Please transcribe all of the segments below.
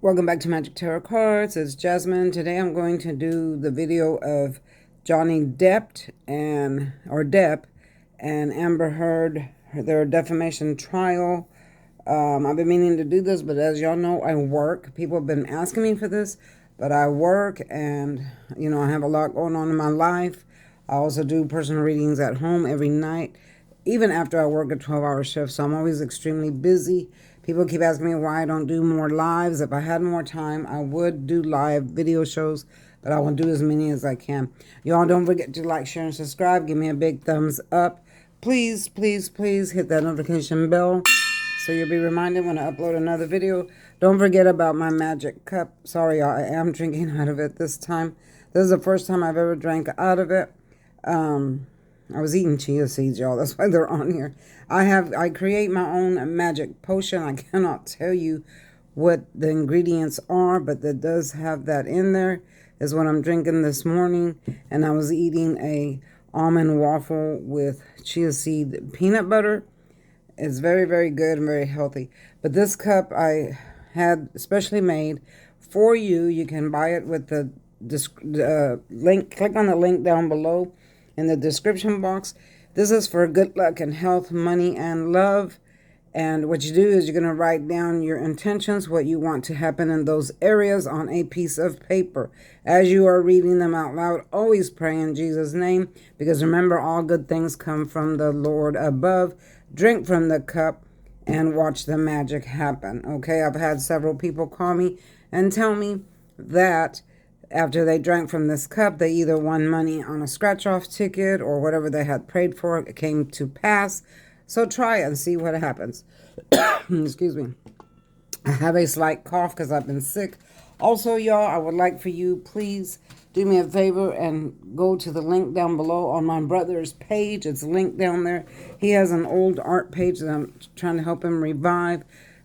Welcome back to Magic Tarot Cards. It's Jasmine. Today I'm going to do the video of Johnny Depp and Amber Heard, their defamation trial. I've been meaning to do this, but as y'all know, I work. People have been asking me for this, but I work and, I have a lot going on in my life. I also do personal readings at home every night, even after I work a 12-hour shift, so I'm always extremely busy. People keep asking me why I don't do more lives. If I had more time, I would do live video shows, but I will do as many as I can. Y'all don't forget to like, share, and subscribe. Give me a big thumbs up. Please, please, please hit that notification bell so you'll be reminded when I upload another video. Don't forget about my magic cup. Sorry, y'all, I am drinking out of it this time. This is the first time I've ever drank out of it. I was eating chia seeds, y'all. That's why they're on here. I create my own magic potion. I cannot tell you what the ingredients are, but that does have that in there. Is what I'm drinking this morning. And I was eating a almond waffle with chia seed peanut butter. It's very, very good and very healthy. But this cup I had specially made for you. You can buy it with the link. Click on the link down below in the description box. This is for good luck and health, money, and love. And what you do is you're going to write down your intentions, what you want to happen in those areas on a piece of paper. As you are reading them out loud, always pray in Jesus' name, because remember, all good things come from the Lord above. Drink from the cup and watch the magic happen. Okay, I've had several people call me and tell me that after they drank from this cup, they either won money on a scratch-off ticket or whatever they had prayed for. It came to pass. So try it and see what happens. Excuse me. I have a slight cough because I've been sick. Also, y'all, I would like for you, please do me a favor and go to the link down below on my brother's page. It's linked down there. He has an old art page that I'm trying to help him revive.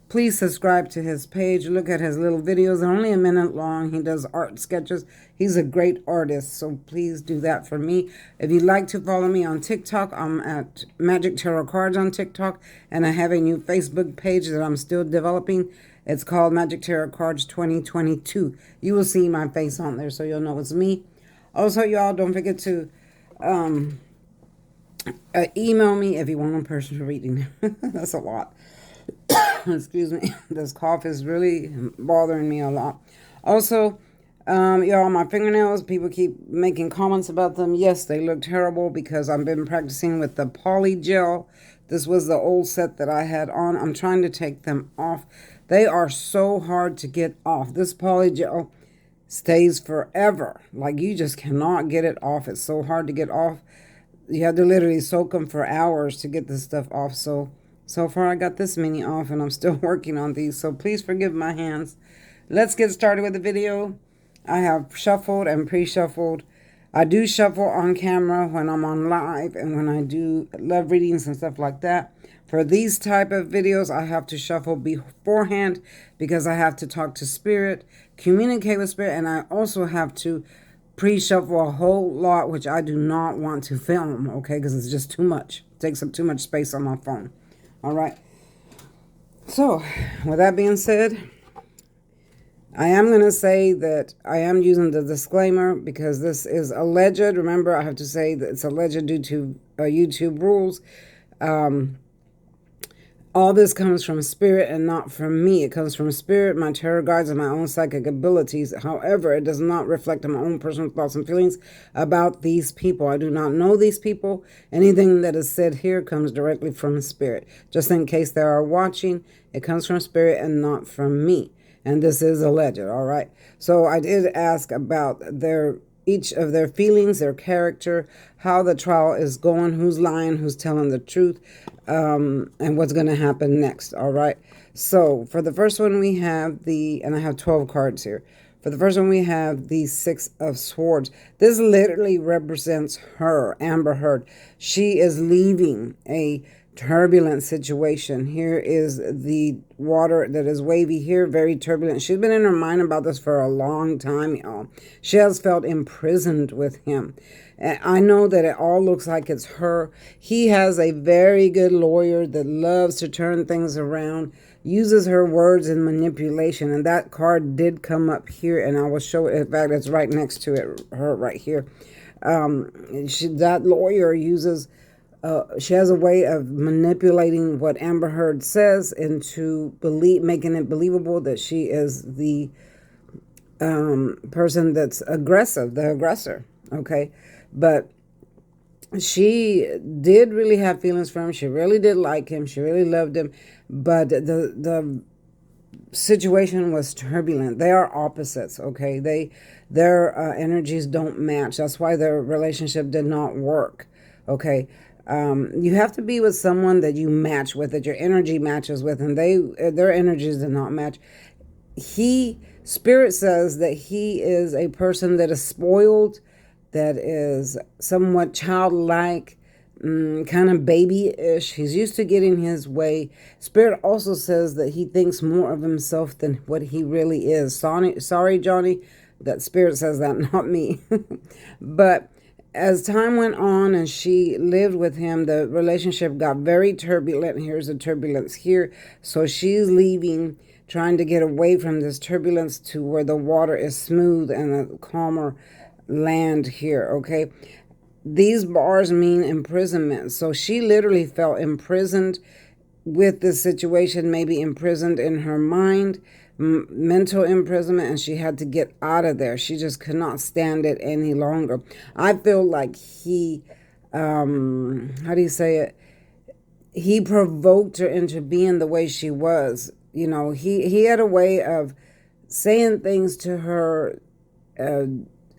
Please subscribe to his page. Look at his little videos. They're only a minute long. He does art sketches. He's a great artist, so please do that for me. If you'd like to follow me on TikTok, I'm at Magic Tarot Cards on TikTok, and I have a new Facebook page that I'm still developing. It's called Magic Tarot Cards 2022. You will see my face on there, so you'll know it's me. Also, y'all, don't forget to email me if you want a personal reading. That's a lot. Excuse me. This cough is really bothering me a lot. Also, y'all, my fingernails, people keep making comments about them. Yes, they look terrible because I've been practicing with the poly gel. This was the old set that I had on. I'm trying to take them off. They are so hard to get off. This poly gel stays forever. Like, you just cannot get it off. It's so hard to get off. You have to literally soak them for hours to get this stuff off. So far I got this many off and I'm still working on these. So please forgive my hands. Let's get started with the video. I have shuffled and pre-shuffled. I do shuffle on camera when I'm on live and when I do love readings and stuff like that. For these type of videos, I have to shuffle beforehand because I have to talk to spirit, communicate with spirit, and I also have to pre-shuffle a whole lot, which I do not want to film, okay, because it's just too much. It takes up too much space on my phone. All right. So, with that being said, I am going to say that I am using the disclaimer because this is alleged. Remember, I have to say that it's alleged due to YouTube rules. All this comes from spirit and not from me. It comes from spirit, my tarot guides, and my own psychic abilities. However, it does not reflect on my own personal thoughts and feelings about these people. I do not know these people. Anything that is said here comes directly from spirit. Just in case they are watching, it comes from spirit and not from me. And this is alleged, all right? So I did ask about each of their feelings, their character, how the trial is going, who's lying, who's telling the truth, and what's going to happen next, all right? So for the first one we have and I have 12 cards here. For the first one we have the Six of Swords. This literally represents her, Amber Heard. She is leaving a turbulent situation. Here is the water that is wavy here, very turbulent. She's been in her mind about this for a long time, y'all. She has felt imprisoned with him. And I know that it all looks like it's her. He has a very good lawyer that loves to turn things around, uses her words in manipulation. And that card did come up here, and I will show it. In fact, it's right next to it, her right here. That lawyer uses... she has a way of manipulating what Amber Heard says into making it believable that she is the person that's aggressive, the aggressor. Okay, but she did really have feelings for him. She really did like him. She really loved him, but the situation was turbulent. They are opposites. Okay, their energies don't match. That's why their relationship did not work. Okay. You have to be with someone that you match with, that your energy matches with, and their energies do not match. Spirit says that he is a person that is spoiled, that is somewhat childlike, kind of babyish. He's used to getting his way. Spirit also says that he thinks more of himself than what he really is. Sorry, Johnny, that Spirit says that, not me. But as time went on and she lived with him, the relationship got very turbulent. Here's the turbulence here. So she's leaving, trying to get away from this turbulence to where the water is smooth and a calmer land here, okay? These bars mean imprisonment. So she literally felt imprisoned with this situation, maybe imprisoned in her mind, mental imprisonment, and she had to get out of there. She just could not stand it any longer. I feel like he, how do you say it? He provoked her into being the way she was. You know, he had a way of saying things to her,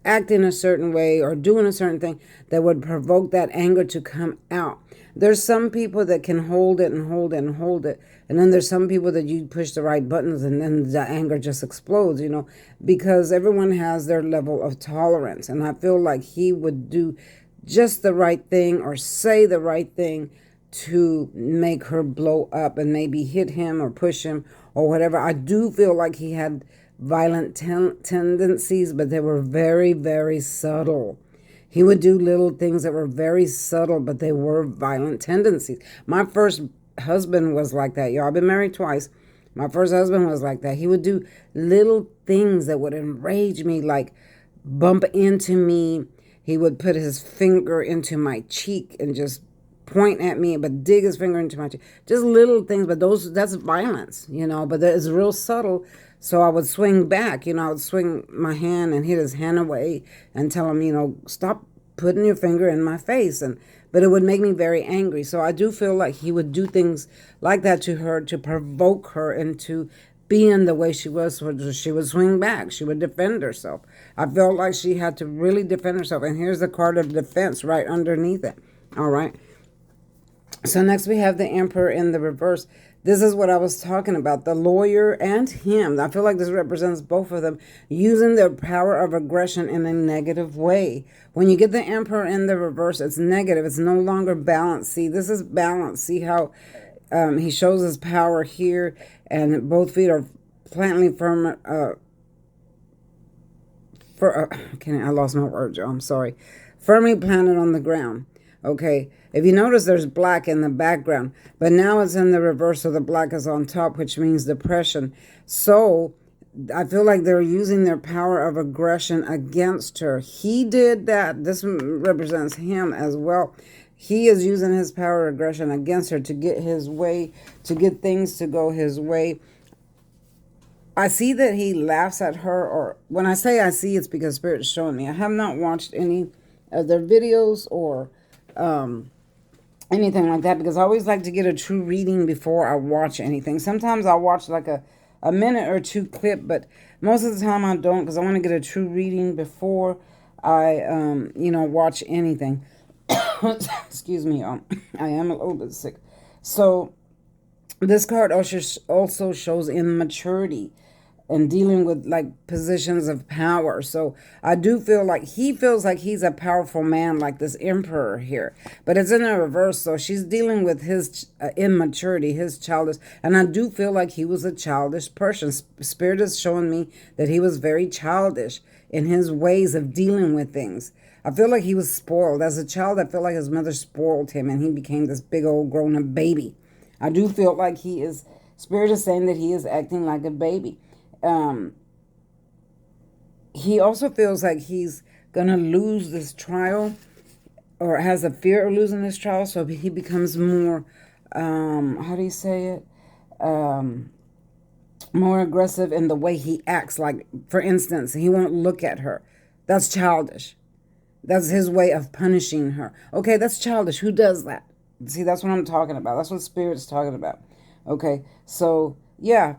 acting a certain way or doing a certain thing that would provoke that anger to come out. There's some people that can hold it and hold it and hold it. And then there's some people that you push the right buttons and then the anger just explodes, you know, because everyone has their level of tolerance. And I feel like he would do just the right thing or say the right thing to make her blow up and maybe hit him or push him or whatever. I do feel like he had violent tendencies, but they were very, very subtle. He would do little things that were very subtle, but they were violent tendencies. My first husband was like that, y'all. I've been married twice. My first husband was like that. He would do little things that would enrage me, like bump into me. He would put his finger into my cheek and just point at me, but dig his finger into my cheek. Just little things, but that's violence, you know, but that is real subtle. So I would swing back, you know, I would swing my hand and hit his hand away and tell him, you know, stop putting your finger in my face. But it would make me very angry. So I do feel like he would do things like that to her to provoke her into being the way she was. So she would swing back. She would defend herself. I felt like she had to really defend herself. And here's the card of defense right underneath it. All right. So next we have the Emperor in the reverse. This is what I was talking about, the lawyer and him. I feel like this represents both of them using their power of aggression in a negative way. When you get the Emperor in the reverse, it's negative. It's no longer balanced. See, this is balance. See how he shows his power here, and both feet are planted firm. I lost my words, y'all. I'm sorry. Firmly planted on the ground. Okay, if you notice, there's black in the background, but now it's in the reverse, so the black is on top, which means depression. So I feel like they're using their power of aggression against her. He did that. This represents him as well. He is using his power of aggression against her to get his way, to get things to go his way. I see that he laughs at her, or when I say I see, it's because Spirit is showing me. I have not watched any of their videos or anything like that, because I always like to get a true reading before I watch anything. Sometimes I'll watch like a minute or two clip, but most of the time I don't, because I want to get a true reading before I watch anything. Excuse me, I am a little bit sick. So this card also shows immaturity. and dealing with like positions of power. So I do feel like he feels like he's a powerful man, like this emperor here, but it's in the reverse. So she's dealing with his immaturity, his childish, and I do feel like he was a childish person. Spirit is showing me that he was very childish in his ways of dealing with things. I feel like he was spoiled as a child. I feel like his mother spoiled him and he became this big old grown up baby. I do feel like he is, Spirit is saying that he is acting like a baby. um, he also feels like he's gonna lose this trial, or has a fear of losing this trial, so he becomes more, how do you say it? Um, More aggressive in the way he acts. Like, for instance, he won't look at her. That's childish. That's his way of punishing her. Okay, that's childish. Who does that? See, that's what I'm talking about. That's what Spirit's talking about. Okay, so yeah,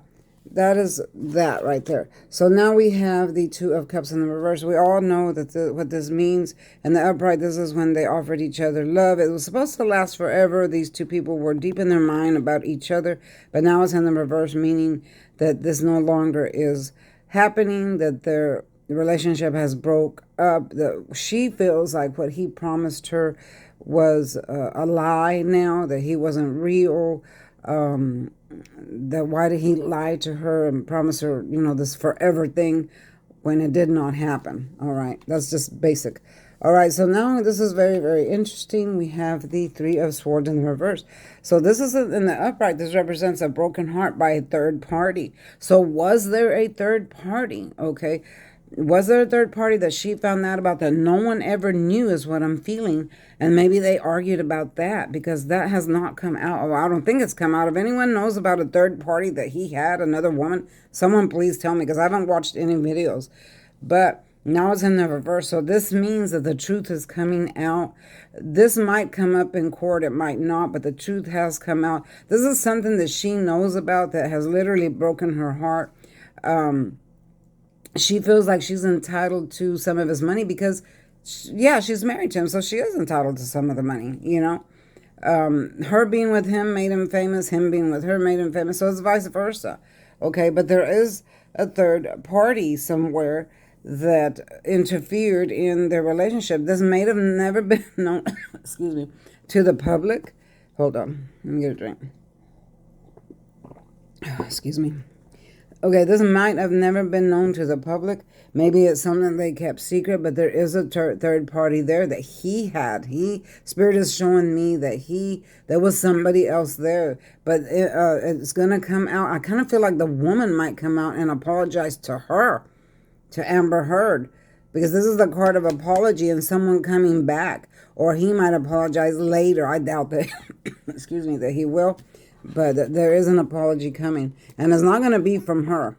that is that right there. So now we have the Two of Cups in the reverse. We all know that what this means. And the upright, this is when they offered each other love. It was supposed to last forever. These two people were deep in their mind about each other. But now it's in the reverse, meaning that this no longer is happening, that their relationship has broke up. She feels like what he promised her was a lie now, that he wasn't real. That why did he lie to her and promise her, this forever thing when it did not happen? All right, that's just basic. All right, so now this is very, very interesting. We have the Three of Swords in the reverse. So this is in the upright. This represents a broken heart by a third party. So was there a third party? Okay. Was there a third party that she found out about that no one ever knew, is what I'm feeling. And maybe they argued about that, because that has not come out. Well, I don't think it's come out. If anyone knows about a third party that he had, another woman, someone please tell me, because I haven't watched any videos. But now it's in the reverse. So this means that the truth is coming out. This might come up in court. It might not, but the truth has come out. This is something that she knows about that has literally broken her heart. She feels like she's entitled to some of his money because, yeah, she's married to him, so she is entitled to some of the money. Her being with him made him famous. Him being with her made him famous. So it's vice versa. Okay, but there is a third party somewhere that interfered in their relationship. This may have never been known, excuse me, to the public. Hold on, let me get a drink. Excuse me. Okay, this might have never been known to the public. Maybe it's something they kept secret, but there is a third party there that he had. Spirit is showing me that there was somebody else there, but it's going to come out. I kind of feel like the woman might come out and apologize to her, to Amber Heard, because this is the card of apology and someone coming back, or he might apologize later. I doubt that, excuse me, that he will. But there is an apology coming. And it's not going to be from her.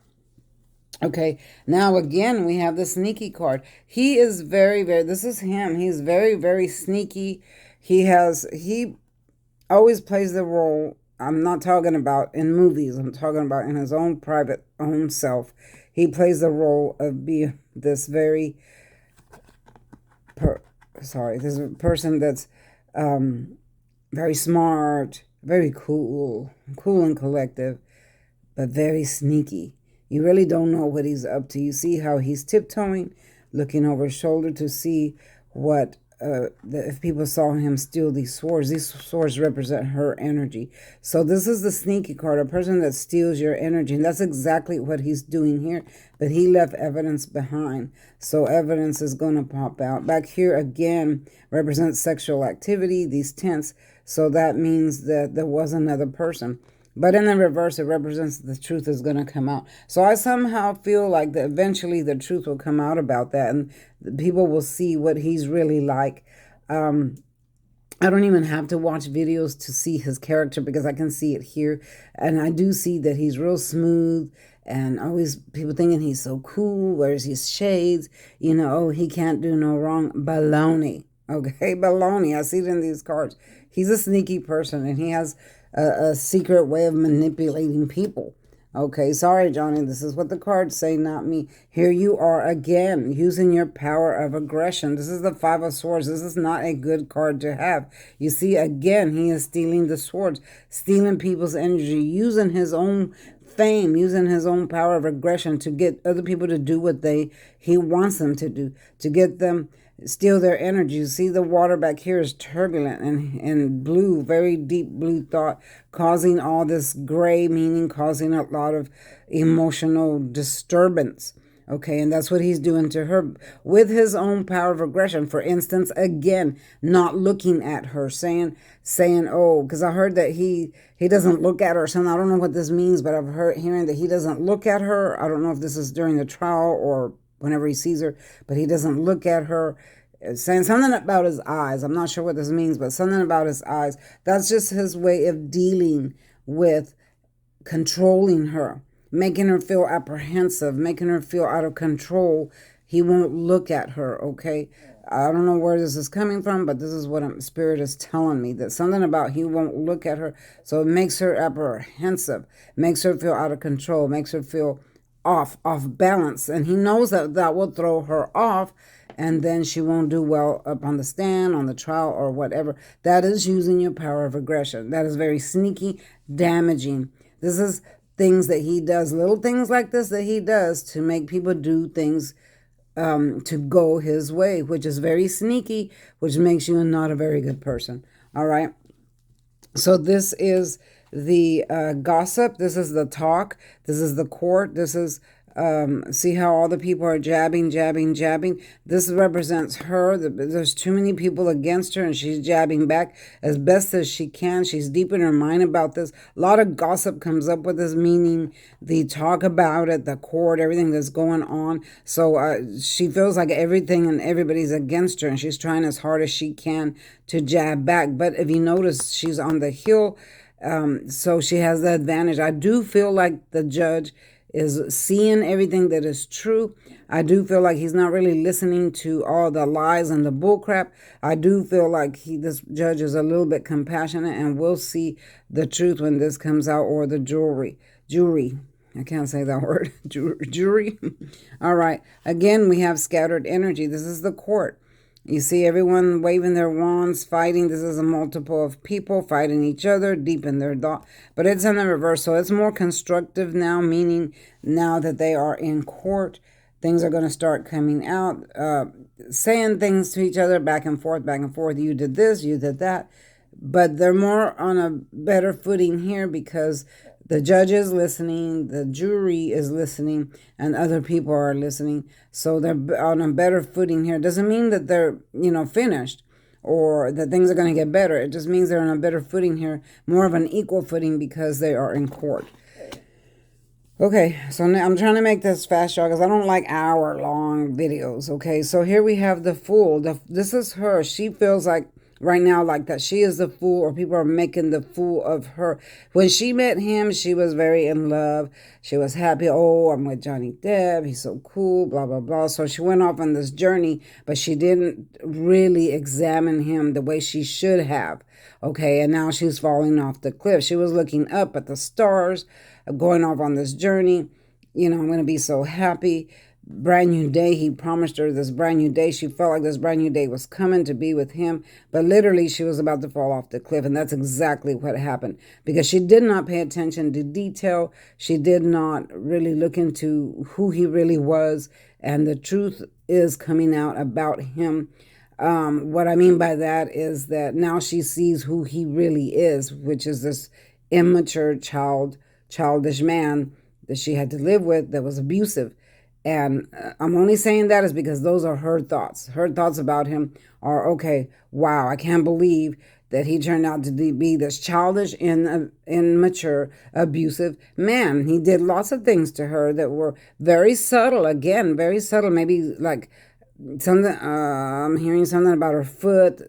Okay. Now, again, we have the sneaky card. He is very, very, this is him. He's very, very sneaky. He always plays the role. I'm not talking about in movies. I'm talking about in his own private own self. He plays the role of being this very, this person that's very smart, very cool and collective, but very sneaky. You really don't know what he's up to. You see how he's tiptoeing, looking over his shoulder to see what, if people saw him steal these swords represent her energy. So this is the sneaky card, a person that steals your energy. And that's exactly what he's doing here. But he left evidence behind. So evidence is going to pop out. Back here again represents sexual activity, these tents. So that means that there was another person. But in the reverse, it represents the truth is going to come out. So I somehow feel like that eventually the truth will come out about that, and people will see what he's really like. I don't even have to watch videos to see his character, because I can see it here. And I do see that he's real smooth, and always people thinking he's so cool, wears his shades, oh, he can't do no wrong. Baloney. Okay, baloney. I see it in these cards. He's a sneaky person, and he has a secret way of manipulating people. Okay, sorry, Johnny. This is what the cards say, not me. Here you are again, using your power of aggression. This is the Five of Swords. This is not a good card to have. You see, again, he is stealing the swords, stealing people's energy, using his own fame, using his own power of aggression to get other people to do what he wants them to do, to get them steal their energy. You see the water back here is turbulent and blue, very deep blue thought, causing all this gray, meaning causing a lot of emotional disturbance. Okay, and that's what he's doing to her with his own power of aggression. For instance, again, not looking at her, saying, oh, because I heard that he doesn't look at her or something. I don't know what this means, but I've hearing that he doesn't look at her. I don't know if this is during the trial or whenever he sees her, but he doesn't look at her. Saying something about his eyes. I'm not sure what this means, but something about his eyes. That's just his way of dealing with controlling her, making her feel apprehensive, making her feel out of control. He won't look at her, okay? I don't know where this is coming from, but this is what Spirit is telling me, that something about he won't look at her. So it makes her apprehensive, makes her feel out of control, makes her feel off balance. And he knows that will throw her off, and then she won't do well up on the stand, on the trial, or whatever. That is using your power of aggression. That is very sneaky, damaging. This is things that he does, little things like this that he does to make people do things to go his way, which is very sneaky, which makes you not a very good person. All right. So this is the gossip. This is the talk. This is the court. This is see how all the people are jabbing. This represents her. There's too many people against her, and she's jabbing back as best as she can. She's deep in her mind about this. A lot of gossip comes up with this, meaning the talk about it, the court, everything that's going on. So she feels like everything and everybody's against her, and she's trying as hard as she can to jab back. But if you notice, she's on the hill, so she has the advantage. I do feel like the judge is seeing everything that is true. I do feel like he's not really listening to all the lies and the bullcrap. I do feel like this judge is a little bit compassionate and will see the truth when this comes out, or the jury. I can't say that word. Jury. All right. Again, we have scattered energy. This is the court. You see everyone waving their wands, fighting. This is a multiple of people fighting each other deep in their thought. But it's in the reverse. So it's more constructive now, meaning now that they are in court, things are going to start coming out, saying things to each other back and forth. You did this, you did that. But they're more on a better footing here because the judge is listening, the jury is listening, and other people are listening. So they're on a better footing here. It doesn't mean that they're, finished or that things are going to get better. It just means they're on a better footing here, more of an equal footing because they are in court. Okay, so now I'm trying to make this fast, y'all, because I don't like hour-long videos, okay? So here we have the fool. This is her. She feels like right now like that she is the fool, or people are making the fool of her. When she met him, she was very in love. She was happy. Oh, I'm with Johnny Depp. He's so cool, blah, blah, blah. So she went off on this journey, but she didn't really examine him the way she should have. Okay, and now she's falling off the cliff. She was looking up at the stars, going off on this journey. I'm going to be so happy. Brand new day. He promised her this brand new day. She felt like this brand new day was coming to be with him, but literally she was about to fall off the cliff. And that's exactly what happened, because she did not pay attention to detail. She did not really look into who he really was. And the truth is coming out about him. What I mean by that is that now she sees who he really is, which is this immature childish man that she had to live with that was abusive. And I'm only saying that is because those are her thoughts. Her thoughts about him are, okay, wow, I can't believe that he turned out to be this childish, immature, abusive man. He did lots of things to her that were very subtle, again, very subtle, maybe like something, I'm hearing something about her foot,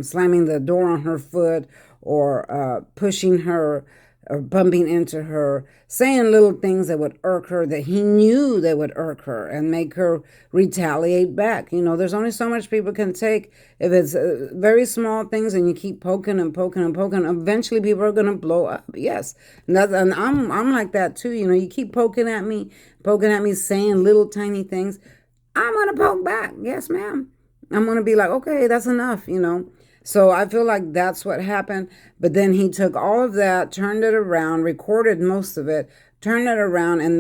slamming the door on her foot, or pushing her, or bumping into her, saying little things that would irk her, that he knew that would irk her and make her retaliate back. There's only so much people can take. If it's very small things and you keep poking and poking and poking, eventually people are going to blow up. Yes. And I'm like that too. You keep poking at me, saying little tiny things. I'm going to poke back. Yes, ma'am. I'm going to be like, okay, that's enough, So I feel like that's what happened. But then he took all of that, turned it around, recorded most of it, turned it around and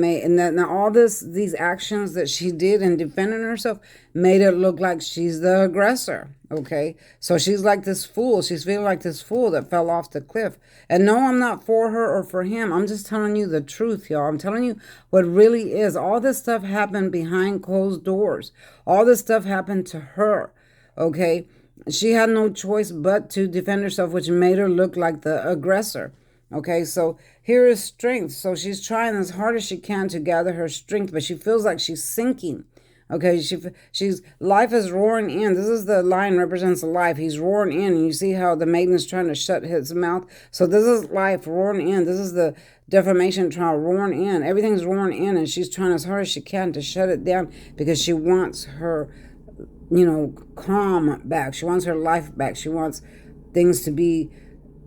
now all these actions that she did in defending herself made it look like she's the aggressor. Okay, so she's like this fool. She's feeling like this fool that fell off the cliff. And no, I'm not for her or for him. I'm just telling you the truth, y'all. I'm telling you what really is. All this stuff happened behind closed doors. All this stuff happened to her. Okay, she had no choice but to defend herself, which made her look like the aggressor. Okay, so here is strength. So she's trying as hard as she can to gather her strength, but she feels like she's sinking. Okay, she's life is roaring in. This is the lion represents life. He's roaring in, and you see how the maiden is trying to shut his mouth. So this is life roaring in. This is the defamation trial roaring in. Everything's roaring in, and she's trying as hard as she can to shut it down because she wants her, calm back. She wants her life back. She wants things to be.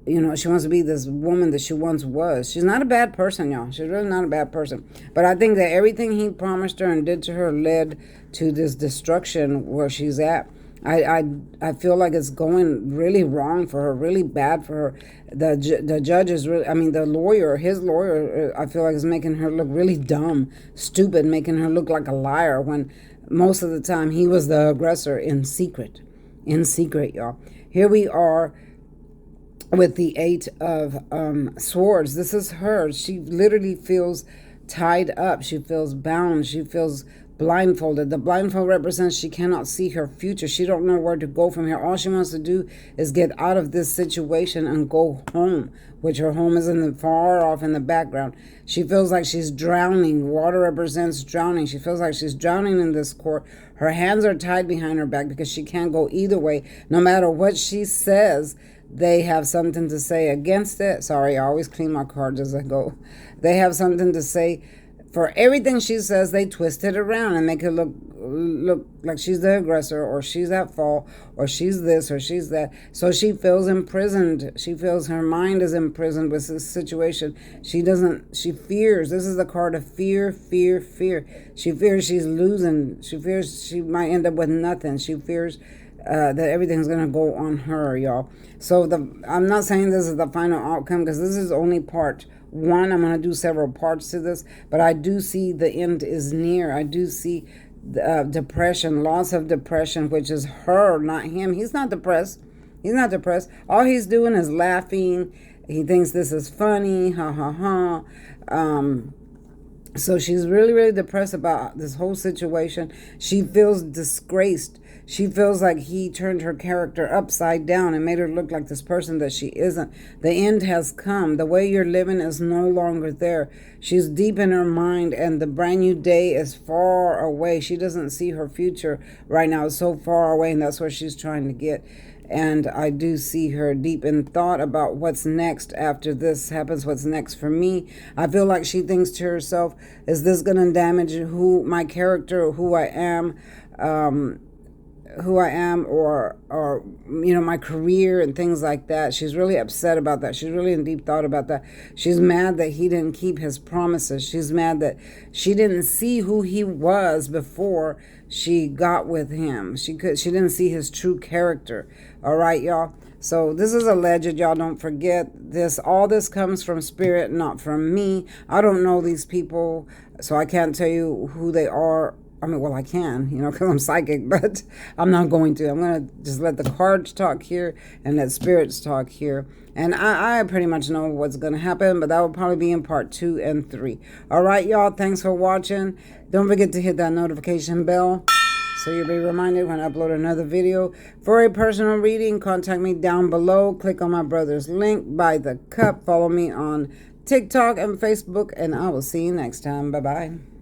She wants to be this woman that she once was. She's not a bad person, y'all. She's really not a bad person. But I think that everything he promised her and did to her led to this destruction where she's at. I feel like it's going really wrong for her, really bad for her. The judge is really, the lawyer, his lawyer, I feel like is making her look really dumb, stupid, making her look like a liar when most of the time he was the aggressor in secret. In secret, y'all. Here we are with the 8 of swords. This is her. She literally feels tied up. She feels bound. She feels blindfolded. The blindfold represents she cannot see her future. She don't know where to go from here. All she wants to do is get out of this situation and go home, which her home is far off in the background. She feels like she's drowning. Water represents drowning. She feels like she's drowning in this court. Her hands are tied behind her back because she can't go either way. No matter what she says, they have something to say against it. Sorry, I always clean my cards as I go. They have something to say. For everything she says, they twist it around and make it look like she's the aggressor, or she's at fault, or she's this, or she's that. So she feels imprisoned. She feels her mind is imprisoned with this situation. She fears. This is the card of fear, fear, fear. She fears she's losing. She fears she might end up with nothing. She fears that everything's going to go on her, y'all. So I'm not saying this is the final outcome because this is only part 1. I'm going to do several parts to this, but I do see the end is near. I do see depression, loss of depression, which is her, not him. He's not depressed. He's not depressed. All he's doing is laughing. He thinks this is funny. Ha, ha, ha. So she's really, really depressed about this whole situation. She feels disgraced. She feels like he turned her character upside down and made her look like this person that she isn't. The end has come. The way you're living is no longer there. She's deep in her mind, and the brand new day is far away. She doesn't see her future right now. It's so far away, and that's where she's trying to get. And I do see her deep in thought about what's next after this happens, what's next for me. I feel like she thinks to herself, is this going to damage my character, who I am, or my career and things like that. She's really upset about that. She's really in deep thought about that. She's mad that he didn't keep his promises. She's mad that she didn't see who he was before she got with him. She didn't see his true character. All right, y'all. So this is alleged, y'all. Don't forget this. All this comes from spirit, not from me. I don't know these people, so I can't tell you who they are. I can, because I'm psychic, but I'm not going to. I'm going to just let the cards talk here and let spirits talk here. And I pretty much know what's going to happen, but that will probably be in part 2 and 3. All right, y'all. Thanks for watching. Don't forget to hit that notification bell so you'll be reminded when I upload another video. For a personal reading, contact me down below. Click on my brother's link, buy the cup. Follow me on TikTok and Facebook, and I will see you next time. Bye-bye.